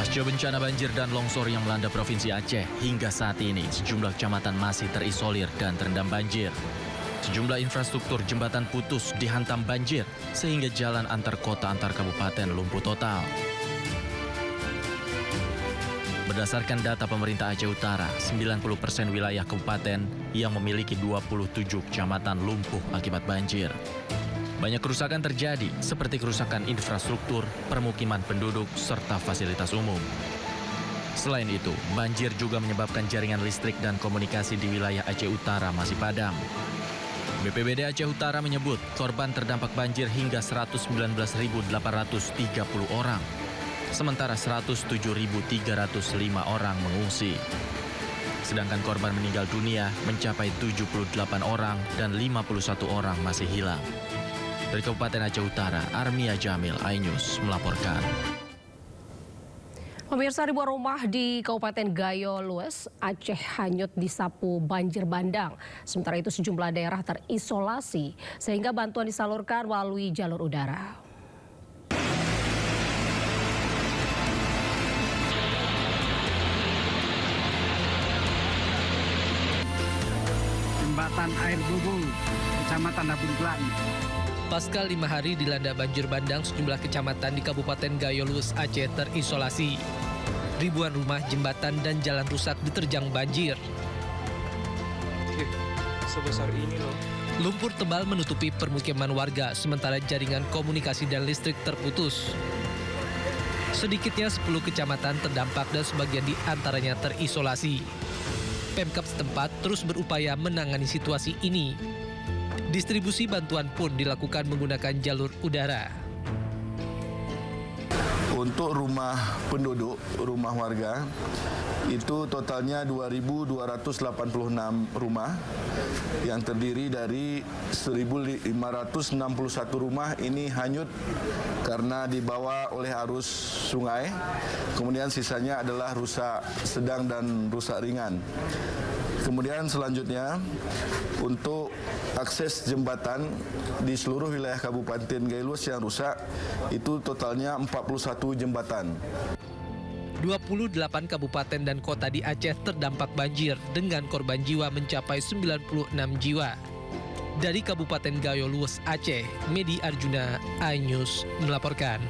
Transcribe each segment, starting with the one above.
Pasca bencana banjir dan longsor yang melanda Provinsi Aceh, hingga saat ini sejumlah kecamatan masih terisolir dan terendam banjir. Sejumlah infrastruktur jembatan putus dihantam banjir, sehingga jalan antar kota antar kabupaten lumpuh total. Berdasarkan data pemerintah Aceh Utara, 90% wilayah kabupaten yang memiliki 27 kecamatan lumpuh akibat banjir. Banyak kerusakan terjadi, seperti kerusakan infrastruktur, permukiman penduduk, serta fasilitas umum. Selain itu, banjir juga menyebabkan jaringan listrik dan komunikasi di wilayah Aceh Utara masih padam. BPBD Aceh Utara menyebut korban terdampak banjir hingga 119.830 orang, sementara 107.305 orang mengungsi. Sedangkan korban meninggal dunia mencapai 78 orang dan 51 orang masih hilang. Dari Kabupaten Aceh Utara, Armia Jamil, iNews melaporkan. Pemirsa, ribuan rumah di Kabupaten Gayo Lues, Aceh hanyut disapu banjir bandang. Sementara itu sejumlah daerah terisolasi sehingga bantuan disalurkan melalui jalur udara. Jembatan Air Bubul, Kecamatan Labun Pelan. Pasca 5 hari dilanda banjir bandang, sejumlah kecamatan di Kabupaten Gayo Lues, Aceh terisolasi. Ribuan rumah, jembatan, dan jalan rusak diterjang banjir. Sebesar ini loh. Lumpur tebal menutupi permukiman warga, sementara jaringan komunikasi dan listrik terputus. Sedikitnya 10 kecamatan terdampak dan sebagian di antaranya terisolasi. Pemkab setempat terus berupaya menangani situasi ini. Distribusi bantuan pun dilakukan menggunakan jalur udara. Untuk rumah penduduk, rumah warga, itu totalnya 2.286 rumah yang terdiri dari 1.561 rumah ini hanyut karena dibawa oleh arus sungai. Kemudian sisanya adalah rusak sedang dan rusak ringan. Kemudian selanjutnya untuk akses jembatan di seluruh wilayah Kabupaten Gayo Lues yang rusak itu totalnya 41 jembatan. 28 kabupaten dan kota di Aceh terdampak banjir dengan korban jiwa mencapai 96 jiwa. Dari Kabupaten Gayo Lues, Aceh, Medi Arjuna, iNews melaporkan.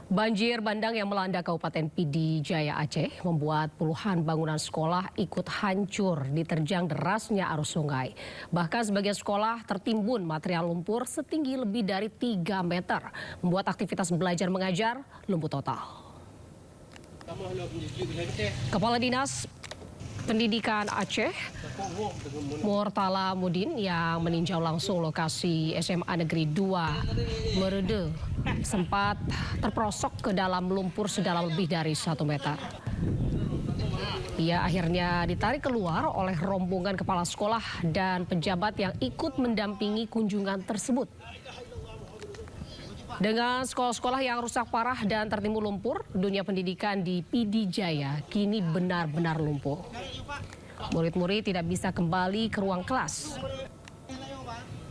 Banjir bandang yang melanda Kabupaten Pidi Jaya Aceh membuat puluhan bangunan sekolah ikut hancur diterjang derasnya arus sungai. Bahkan sebagian sekolah tertimbun material lumpur setinggi lebih dari 3 meter, membuat aktivitas belajar mengajar lumpuh total. Kepala Dinas Pendidikan Aceh, Murtala Mudin, yang meninjau langsung lokasi SMA Negeri 2 Merede sempat terperosok ke dalam lumpur sedalam lebih dari 1 meter. Ia akhirnya ditarik keluar oleh rombongan kepala sekolah dan pejabat yang ikut mendampingi kunjungan tersebut. Dengan sekolah-sekolah yang rusak parah dan tertimbun lumpur, dunia pendidikan di Pidi Jaya kini benar-benar lumpuh. Murid-murid tidak bisa kembali ke ruang kelas.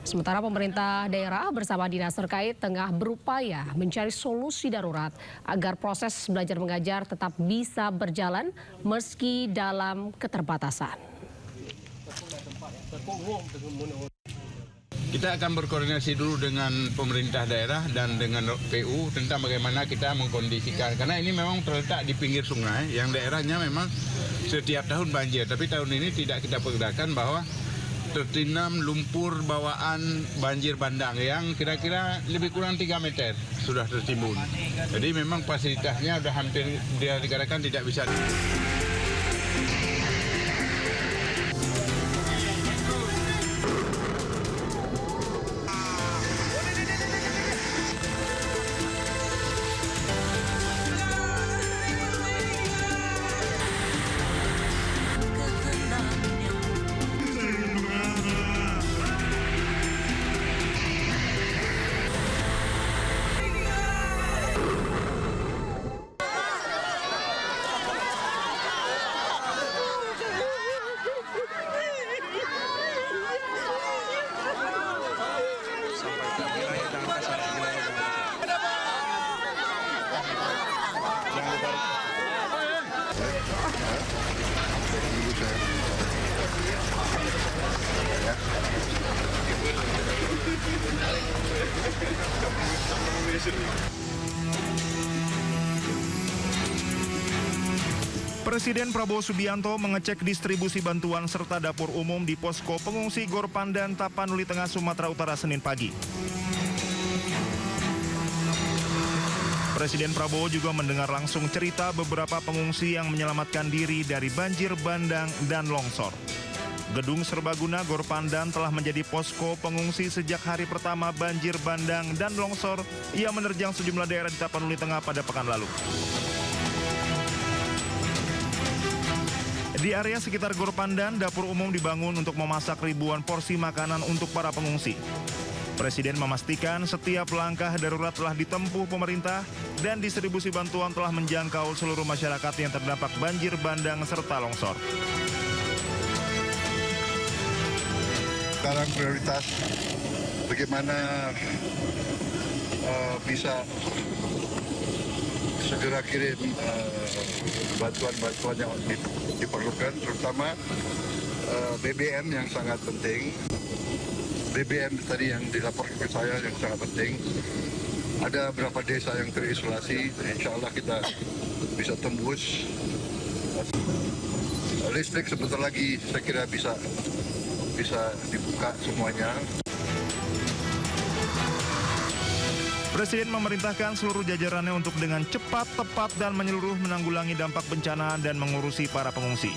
Sementara pemerintah daerah bersama dinas terkait tengah berupaya mencari solusi darurat agar proses belajar mengajar tetap bisa berjalan meski dalam keterbatasan. Kita akan berkoordinasi dulu dengan pemerintah daerah dan dengan PU tentang bagaimana kita mengkondisikan. Karena ini memang terletak di pinggir sungai yang daerahnya memang setiap tahun banjir. Tapi tahun ini tidak kita perkirakan bahwa tertindam lumpur bawaan banjir bandang yang kira-kira lebih kurang 3 meter sudah tertimbun. Jadi memang fasilitasnya sudah hampir dia dikatakan tidak bisa. Sampai ke wilayah dan pasar wilayah. Presiden Prabowo Subianto mengecek distribusi bantuan serta dapur umum di posko pengungsi Gor Pandan, Tapanuli Tengah, Sumatera Utara, Senin pagi. Presiden Prabowo juga mendengar langsung cerita beberapa pengungsi yang menyelamatkan diri dari banjir bandang dan longsor. Gedung Serbaguna Gor Pandan telah menjadi posko pengungsi sejak hari pertama banjir bandang dan longsor yang menerjang sejumlah daerah di Tapanuli Tengah pada pekan lalu. Di area sekitar Gor Pandan, dapur umum dibangun untuk memasak ribuan porsi makanan untuk para pengungsi. Presiden memastikan setiap langkah darurat telah ditempuh pemerintah dan distribusi bantuan telah menjangkau seluruh masyarakat yang terdampak banjir bandang serta longsor. Sekarang prioritas bagaimana bisa segera kirim bantuan-bantuan yang diperlukan, terutama BBM yang sangat penting. BBM tadi yang dilaporkan ke saya yang sangat penting. Ada beberapa desa yang terisolasi, insya Allah kita bisa tembus. Listrik sebentar lagi saya kira bisa dibuka semuanya. Presiden memerintahkan seluruh jajarannya untuk dengan cepat, tepat, dan menyeluruh menanggulangi dampak bencana dan mengurusi para pengungsi.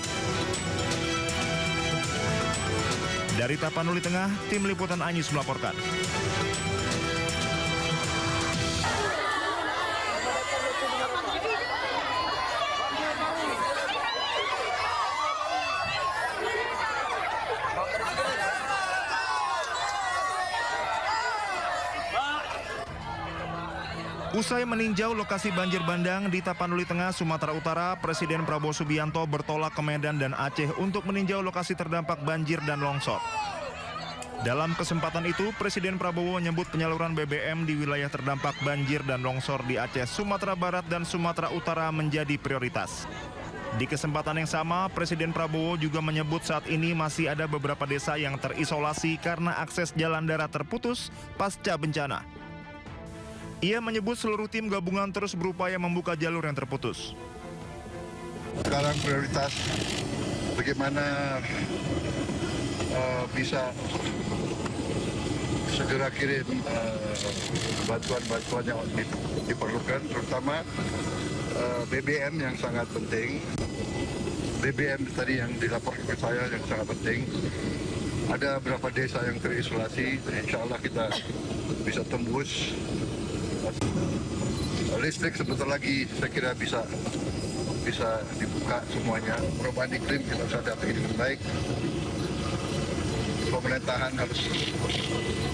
Dari Tapanuli Tengah, Tim Liputan Anyus melaporkan. Usai meninjau lokasi banjir bandang di Tapanuli Tengah, Sumatera Utara, Presiden Prabowo Subianto bertolak ke Medan dan Aceh untuk meninjau lokasi terdampak banjir dan longsor. Dalam kesempatan itu, Presiden Prabowo menyebut penyaluran BBM di wilayah terdampak banjir dan longsor di Aceh, Sumatera Barat, dan Sumatera Utara menjadi prioritas. Di kesempatan yang sama, Presiden Prabowo juga menyebut saat ini masih ada beberapa desa yang terisolasi karena akses jalan darat terputus pasca bencana. Ia menyebut seluruh tim gabungan terus berupaya membuka jalur yang terputus. Sekarang prioritas bagaimana bisa segera kirim bantuan-bantuan yang diperlukan, terutama BBM yang sangat penting. BBM tadi yang dilaporkan ke saya yang sangat penting. Ada beberapa desa yang terisolasi, insya Allah kita bisa tembus. Listrik sebentar lagi saya kira bisa dibuka semuanya. Perubahan iklim kita bisa hadapi dengan baik. Pemerintahan harus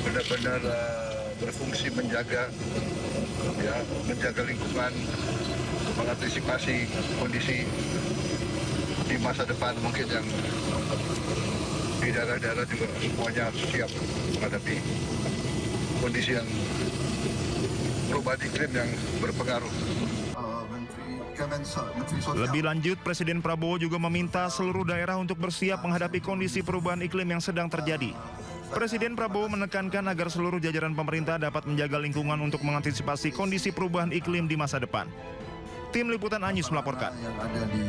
benar-benar berfungsi menjaga lingkungan, mengantisipasi kondisi di masa depan mungkin yang di daerah-daerah juga semuanya harus siap menghadapi kondisi yang perubahan iklim yang berpengaruh. Lebih lanjut, Presiden Prabowo juga meminta seluruh daerah untuk bersiap menghadapi kondisi perubahan iklim yang sedang terjadi. Presiden Prabowo menekankan agar seluruh jajaran pemerintah dapat menjaga lingkungan untuk mengantisipasi kondisi perubahan iklim di masa depan. Tim Liputan Anyus melaporkan. Yang ada di